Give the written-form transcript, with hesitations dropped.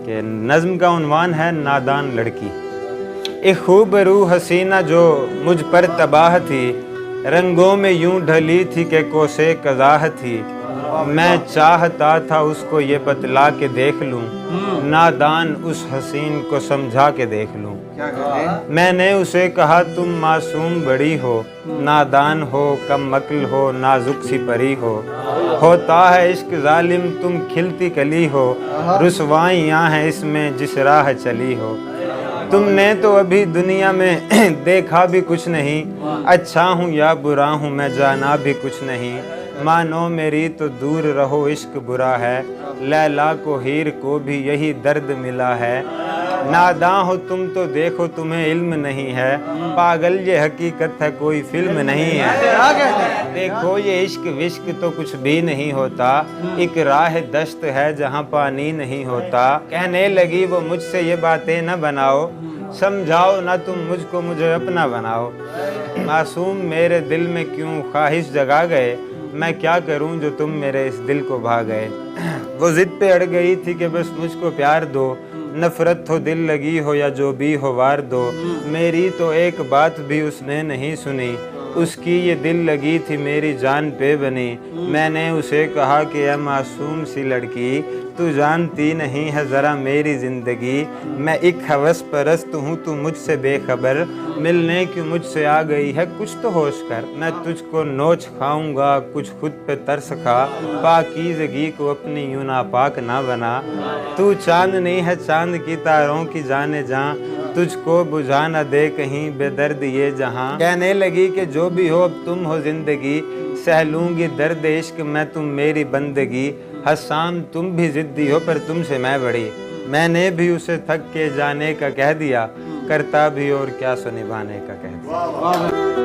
کہ نظم کا عنوان ہے نادان لڑکی۔ ایک خوبرو حسینہ جو مجھ پر تباہ تھی، رنگوں میں یوں ڈھلی تھی کہ کوسے قزاح تھی۔ میں چاہتا تھا اس کو یہ بتلا کے دیکھ لوں، نادان اس حسین کو سمجھا کے دیکھ لوں۔ میں نے اسے کہا تم معصوم بڑی ہو، نادان ہو، کم عقل ہو، نازک سی پری ہو۔ ہوتا ہے عشق ظالم تم کھلتی کلی ہو، رسوائیاں ہیں اس میں جس راہ چلی ہو۔ تم نے تو ابھی دنیا میں دیکھا بھی کچھ نہیں، اچھا ہوں یا برا ہوں میں جانا بھی کچھ نہیں۔ مانو میری تو دور رہو عشق برا ہے، لیلا کو ہیر کو بھی یہی درد ملا ہے۔ ناداں ہو تم تو دیکھو تمہیں علم نہیں ہے، پاگل یہ حقیقت ہے کوئی فلم نہیں ہے۔ دیکھو یہ عشق وشق تو کچھ بھی نہیں ہوتا، ایک راہ دشت ہے جہاں پانی نہیں ہوتا۔ کہنے لگی وہ مجھ سے یہ باتیں نہ بناؤ، سمجھاؤ نہ تم مجھ کو مجھے اپنا بناؤ۔ معصوم میرے دل میں کیوں خواہش جگا گئے، میں کیا کروں جو تم میرے اس دل کو بھا گئے۔ وہ ضد پہ اڑ گئی تھی کہ بس مجھ کو پیار دو، نفرت ہو دل لگی ہو یا جو بھی ہو وار دو۔ میری تو ایک بات بھی اس نے نہیں سنی، اس کی یہ دل لگی تھی میری جان پہ بنی۔ میں نے اسے کہا کہ اے معصوم سی لڑکی، تو جانتی نہیں ہے ذرا میری زندگی۔ میں ایک ہوس پرست ہوں تو مجھ سے بے خبر، ملنے کی مجھ سے آ گئی ہے کچھ تو ہوش کر۔ میں تجھ کو نوچ کھاؤں گا کچھ خود پہ ترس کھا، پاکیزگی کو اپنی یوں ناپاک نہ بنا۔ تو چاند نہیں ہے چاند کی تاروں کی جانے جاں، تجھ کو بجھا نہ دے کہیں بے درد یہ جہاں۔ کہنے لگی کہ جو بھی ہو اب تم ہو زندگی، سہ لوں گی درد عشق میں تم میری بندگی۔ حسان تم بھی ضدی ہو پر تم سے میں بڑی، میں نے بھی اسے تھک کے جانے کا کہہ دیا، کرتا بھی اور کیا سو نبھانے کا کہہ دیا۔